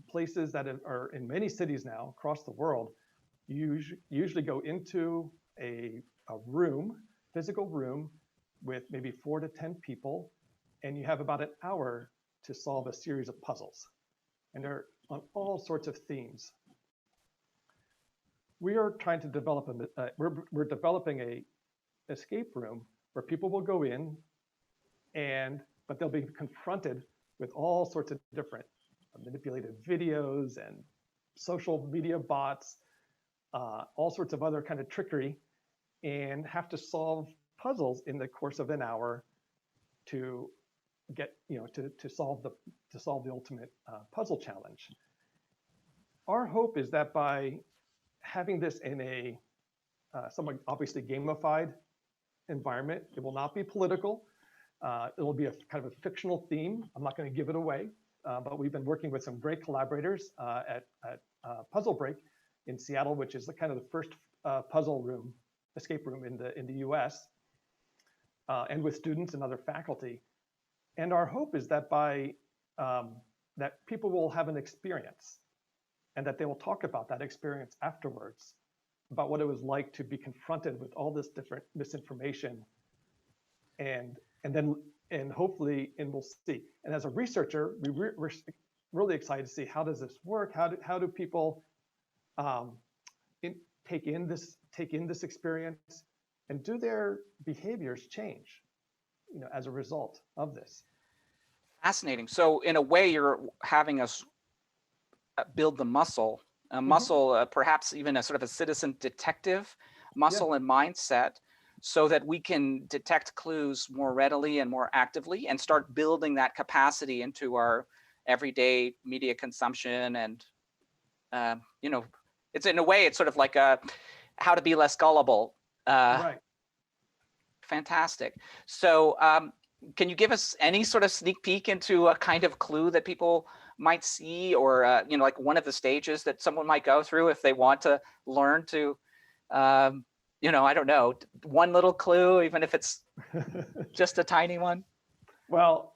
places that are in many cities now across the world. You usually go into a room, physical room, with maybe 4 to 10 people, and you have about an hour to solve a series of puzzles. And they're on all sorts of themes. We are trying to develop we're developing a escape room where people will go in, but they'll be confronted with all sorts of different manipulated videos and social media bots, all sorts of other kind of trickery, and have to solve puzzles in the course of an hour to get, to solve the ultimate puzzle challenge. Our hope is that by having this in a somewhat obviously gamified environment, it will not be political. It will be a kind of a fictional theme. I'm not going to give it away, but we've been working with some great collaborators at Puzzle Break in Seattle, which is the kind of the first escape room in the U.S. And with students and other faculty. And our hope is that that people will have an experience, and that they will talk about that experience afterwards, about what it was like to be confronted with all this different misinformation, and hopefully, and we'll see. And as a researcher, we're really excited to see, how does this work? How do people take in this experience, and do their behaviors change, as a result of this? Fascinating. So in a way, you're having us build the muscle, a muscle, perhaps even a sort of a citizen detective muscle and mindset, so that we can detect clues more readily and more actively, and start building that capacity into our everyday media consumption. And it's, in a way, it's sort of like how to be less gullible. Right. Fantastic. So can you give us any sort of sneak peek into a kind of clue that people might see, or like one of the stages that someone might go through if they want to learn to, I don't know, one little clue, even if it's just a tiny one? Well,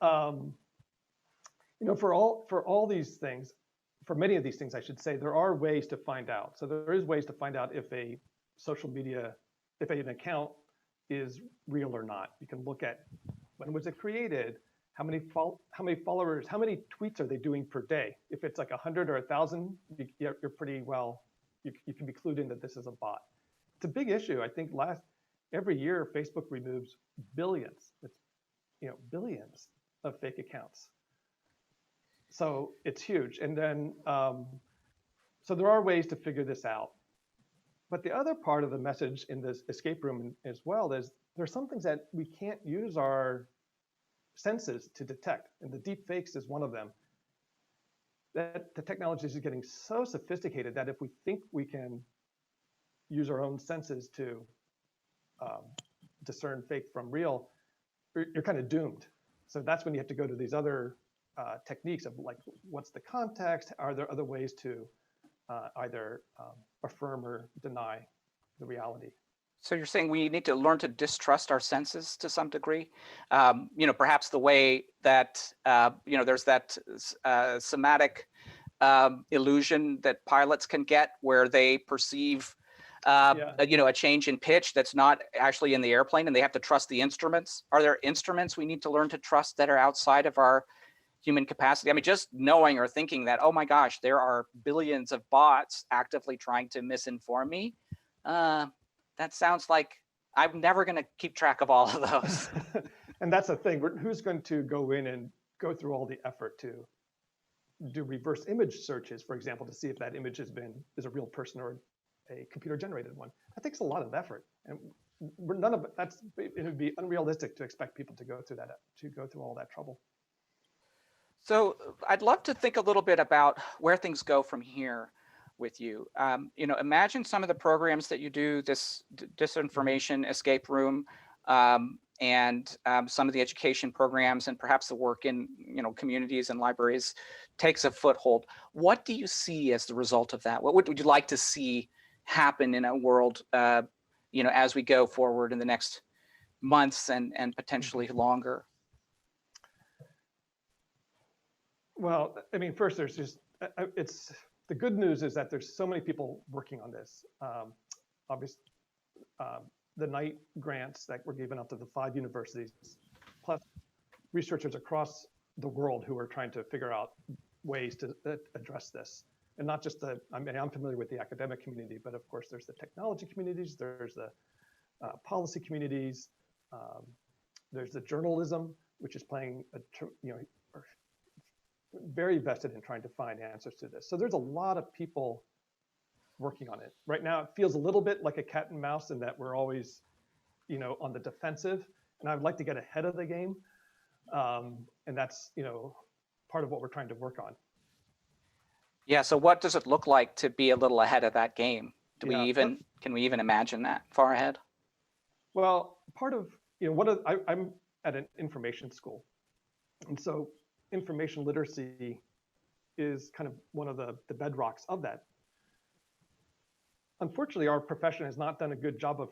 for all these things, for many of these things, I should say, there are ways to find out. So there is ways to find out if a social media, if an account is real or not. You can look at, when was it created? How many followers? How many tweets are they doing per day? If it's like 100 or 1,000, you're pretty well. You can be clued in that this is a bot. It's a big issue. I think every year Facebook removes billions. It's billions of fake accounts. So it's huge. And then so there are ways to figure this out. But the other part of the message in this escape room as well is, there's some things that we can't use our senses to detect, and the deep fakes is one of them. That the technology is getting so sophisticated that if we think we can use our own senses to discern fake from real, you're kind of doomed. So that's when you have to go to these other techniques of, like, what's the context? Are there other ways to either affirm or deny the reality? So you're saying we need to learn to distrust our senses to some degree? Perhaps the way that, there's that somatic illusion that pilots can get, where they perceive, a change in pitch that's not actually in the airplane, and they have to trust the instruments. Are there instruments we need to learn to trust that are outside of our human capacity? I mean, just knowing or thinking that, oh my gosh, there are billions of bots actively trying to misinform me. That sounds like I'm never going to keep track of all of those. And that's the thing. Who's going to go in and go through all the effort to do reverse image searches, for example, to see if that image is a real person or a computer generated one? That takes a lot of effort, and none of it. It would be unrealistic to expect people to go through all that trouble. So I'd love to think a little bit about where things go from here with you. Imagine some of the programs that you do, this disinformation escape room, and some of the education programs, and perhaps the work in communities and libraries takes a foothold. What do you see as the result of that? What would you like to see happen in a world, as we go forward in the next months and potentially longer? Well, I mean, first, there's just the good news is that there's so many people working on this. Obviously, the Knight grants that were given up to the 5 universities, plus researchers across the world who are trying to figure out ways to address this. And not just I'm familiar with the academic community, but of course there's the technology communities, there's the policy communities, there's the journalism, which is playing very vested in trying to find answers to this. So there's a lot of people working on it. Right now, it feels a little bit like a cat and mouse in that we're always, on the defensive, and I would like to get ahead of the game. And that's, part of what we're trying to work on. Yeah, so what does it look like to be a little ahead of that game? Can we even imagine that far ahead? Well, part of, I'm at an information school. And so information literacy is kind of one of the bedrocks of that. Unfortunately, our profession has not done a good job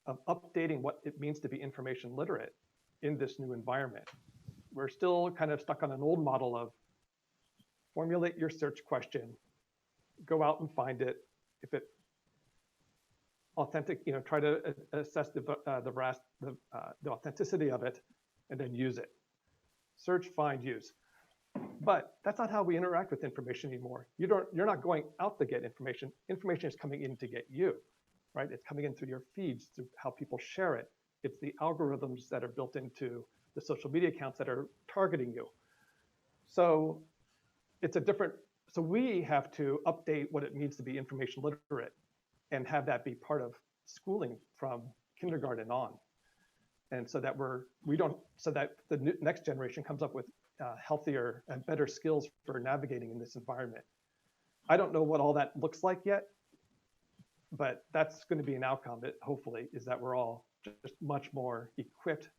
of updating what it means to be information literate in this new environment. We're still kind of stuck on an old model of formulate your search question, go out and find it. If it authentic, try to assess the authenticity of it, and then use it. Search, find, use. But that's not how we interact with information anymore. You're not going out to get information. Information is coming in to get you, right? It's coming in through your feeds, through how people share it. It's the algorithms that are built into the social media accounts that are targeting you. So so we have to update what it means to be information literate and have that be part of schooling from kindergarten on. And so that so that the next generation comes up with healthier and better skills for navigating in this environment. I don't know what all that looks like yet, but that's going to be an outcome, hopefully, is that we're all just much more equipped,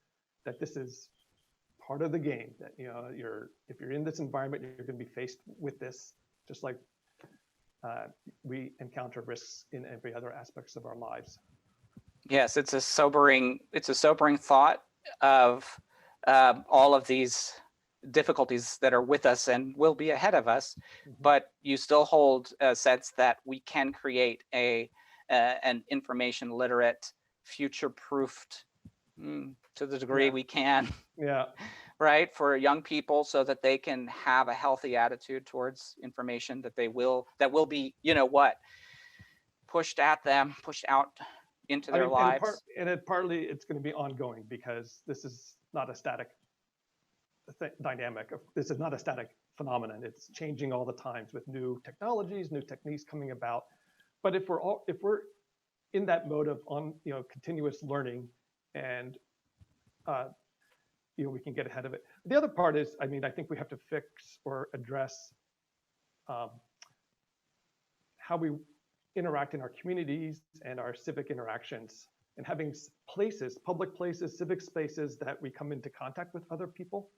that this is part of the game, that if you're in this environment, you're going to be faced with this, just like we encounter risks in every other aspects of our lives. Yes, it's a sobering thought of all of these difficulties that are with us and will be ahead of us, but you still hold a sense that we can create an information literate, future-proofed, to the degree we can. Yeah. Right, for young people, so that they can have a healthy attitude towards information that will be, pushed at them, pushed out into their lives. Partly it's going to be ongoing, because this is not a static dynamic. This is not a static phenomenon. It's changing all the times with new technologies, new techniques coming about. But if we're in that mode of continuous learning, and we can get ahead of it. The other part is, I think we have to fix or address how we interact in our communities and our civic interactions, and having places, public places, civic spaces that we come into contact with other people,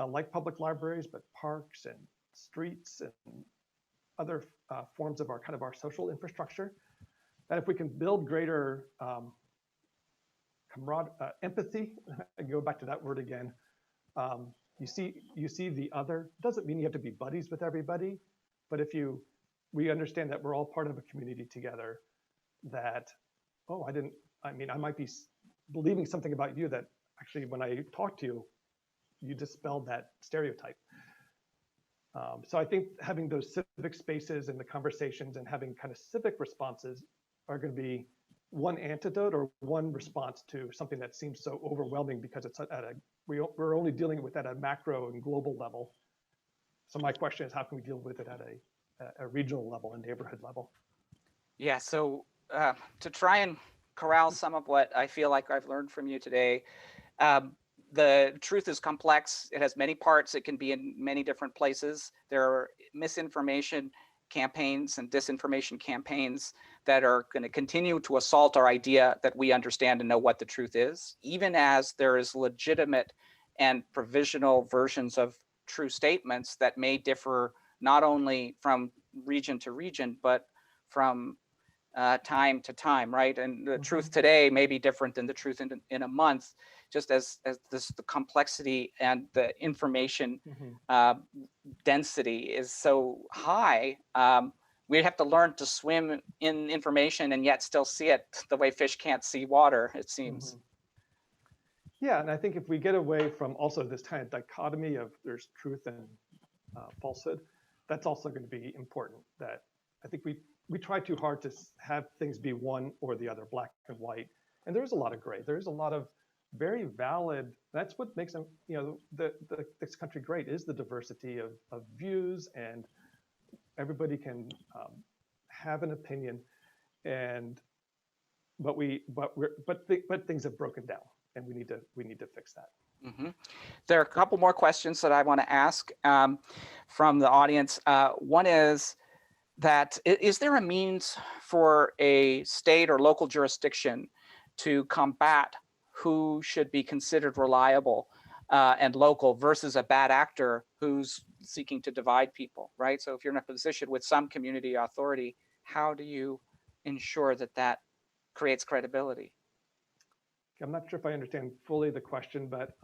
like public libraries, but parks and streets and other forms of our social infrastructure. That if we can build greater empathy, I go back to that word again. You see the other. Doesn't mean you have to be buddies with everybody, but we understand that we're all part of a community together. That, I might be believing something about you that actually, when I talk to you, you dispelled that stereotype. So I think having those civic spaces and the conversations and having kind of civic responses are going to be one antidote or one response to something that seems so overwhelming, because it's we're only dealing with at a macro and global level. So my question is, how can we deal with it at a regional level and neighborhood level? Yeah, so to try and corral some of what I feel like I've learned from you today, the truth is complex. It has many parts. It can be in many different places. There are misinformation campaigns and disinformation campaigns that are going to continue to assault our idea that we understand and know what the truth is, even as there is legitimate and provisional versions of true statements that may differ not only from region to region, but from time to time, right? And the truth today may be different than the truth in a month, just as the complexity and the information density is so high. We have to learn to swim in information and yet still see it the way fish can't see water, it seems. Yeah, and I think if we get away from also this kind of dichotomy of there's truth and falsehood, that's also going to be important. That I think we try too hard to have things be one or the other, black and white. And there's a lot of gray. There's a lot of very valid, that's what makes them, this country great, is the diversity of views, and everybody can have an opinion. But things have broken down, and we need to fix that. Mhm. There are a couple more questions that I want to ask from the audience. One is that is there a means for a state or local jurisdiction to combat who should be considered reliable and local versus a bad actor who's seeking to divide people, right? So if you're in a position with some community authority, how do you ensure that that creates credibility? I'm not sure if I understand fully the question, but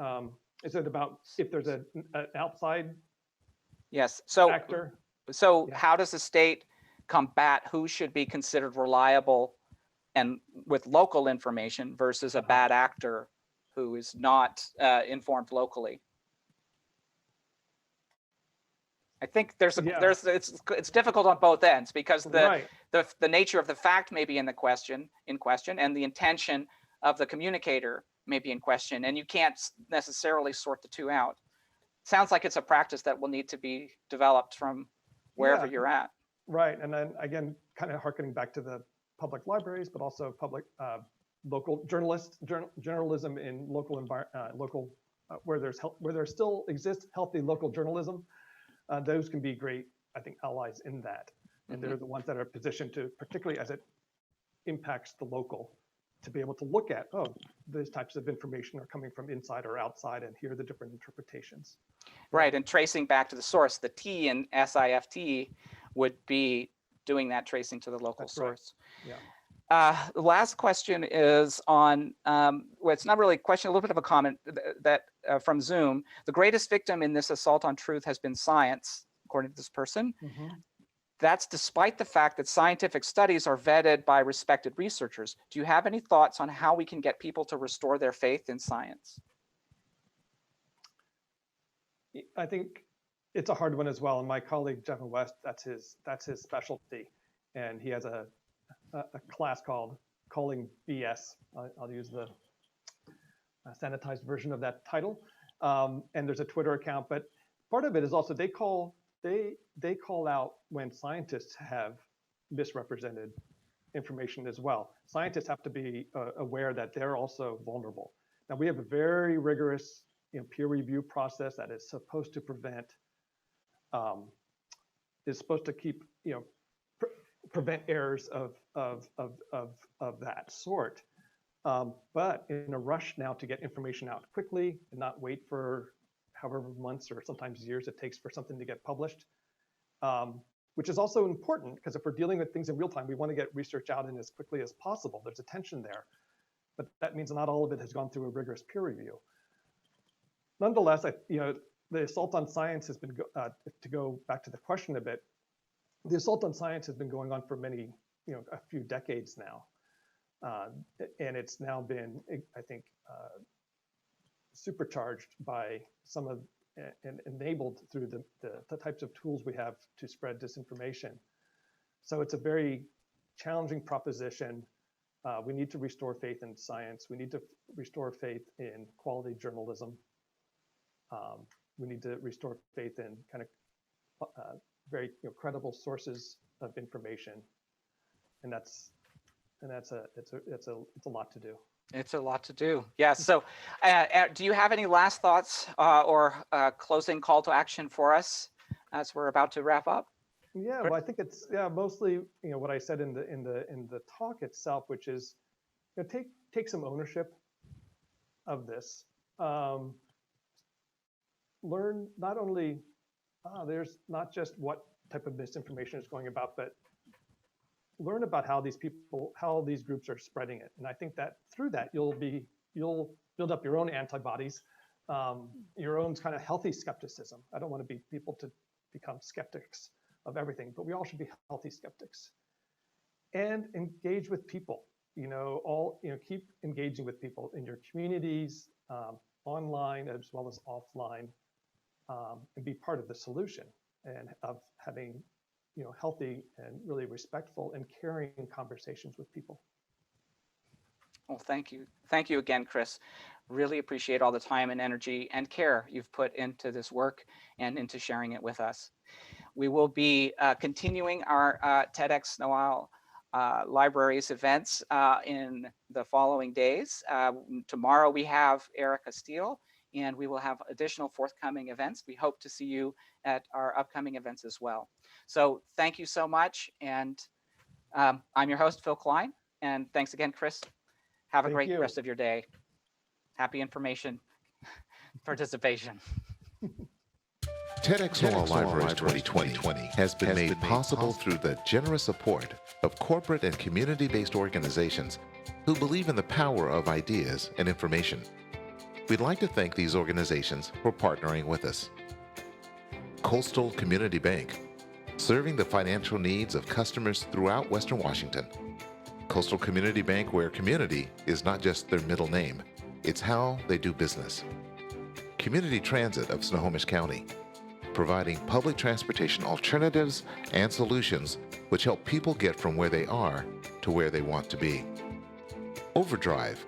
is it about if there's an outside Yes. So actor? Yeah. how does the state combat who should be considered reliable and with local information versus a bad actor who is not informed locally? I think it's difficult on both ends because the nature of the fact may be in question, and the intention of the communicator may be in question, and you can't necessarily sort the two out. Sounds like it's a practice that will need to be developed from wherever you're at. Right, and then again, kind of harkening back to the public libraries, but also public local journalism in local where there still exists healthy local journalism. Those can be great, I think, allies in that, and they're the ones that are positioned to, particularly as it impacts the local, to be able to look at, oh, these types of information are coming from inside or outside, and here are the different interpretations. Right, and tracing back to the source, the T in SIFT would be doing that tracing to the local source. Right. Yeah. The last question is on, well, it's not really a question, a little bit of a comment that from Zoom. The greatest victim in this assault on truth has been science, according to this person. That's despite the fact that scientific studies are vetted by respected researchers. Do you have any thoughts on how we can get people to restore their faith in science? I think it's a hard one as well. And my colleague, Jeff West, that's his specialty. And he has a class called Calling BS. I'll use the sanitized version of that title. And there's a Twitter account, but part of it is also they call out when scientists have misrepresented information as well. Scientists have to be aware that they're also vulnerable. Now we have a very rigorous peer review process that is supposed to prevent, is supposed to keep, prevent errors of that sort. But in a rush now to get information out quickly and not wait for however months or sometimes years it takes for something to get published, which is also important because if we're dealing with things in real time, we want to get research out in as quickly as possible. There's a tension there, but that means not all of it has gone through a rigorous peer review. Nonetheless, the assault on science has been, to go back to the question a bit, the assault on science has been going on for many, a few decades now. And it's now been, I think, supercharged by some of, and enabled through the types of tools we have to spread disinformation. So it's a very challenging proposition. We need to restore faith in science. We need to restore faith in quality journalism. We need to restore faith in kind of very credible sources of information, and it's a lot to do. It's a lot to do. Yeah. So, do you have any last thoughts or closing call to action for us as we're about to wrap up? Yeah. Well, I think it's mostly what I said in the talk itself, which is take some ownership of this. Learn not only there's not just what type of misinformation is going about, but learn about how these groups are spreading it. And I think that through that you'll build up your own antibodies, your own kind of healthy skepticism. I don't want people to become skeptics of everything, but we all should be healthy skeptics. And engage with people. Keep engaging with people in your communities, online as well as offline. And be part of the solution and of having, healthy and really respectful and caring conversations with people. Well, thank you. Thank you again, Chris. Really appreciate all the time and energy and care you've put into this work and into sharing it with us. We will be continuing our TEDx Sno-Isle Libraries events in the following days. Tomorrow we have Erica Steele and we will have additional forthcoming events. We hope to see you at our upcoming events as well. So thank you so much. And I'm your host, Phil Klein. And thanks again, Chris. Have a Thank great you. rest of your day. Happy information participation. TEDxSnoIsleLibraries 2020 has been made possible through the generous support of corporate and community-based organizations who believe in the power of ideas and information. We'd like to thank these organizations for partnering with us. Coastal Community Bank, serving the financial needs of customers throughout Western Washington. Coastal Community Bank, where community is not just their middle name, it's how they do business. Community Transit of Snohomish County, providing public transportation alternatives and solutions which help people get from where they are to where they want to be. Overdrive,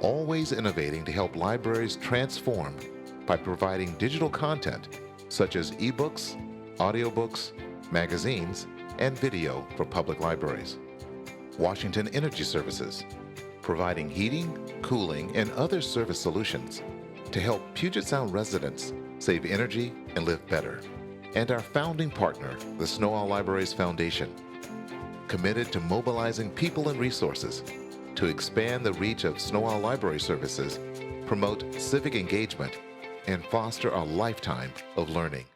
always innovating to help libraries transform by providing digital content such as ebooks, audiobooks, magazines, and video for public libraries. Washington Energy Services, providing heating, cooling, and other service solutions to help Puget Sound residents save energy and live better. And our founding partner, the Sno-Isle Libraries Foundation, committed to mobilizing people and resources to expand the reach of Sno-Isle Library services, promote civic engagement, and foster a lifetime of learning.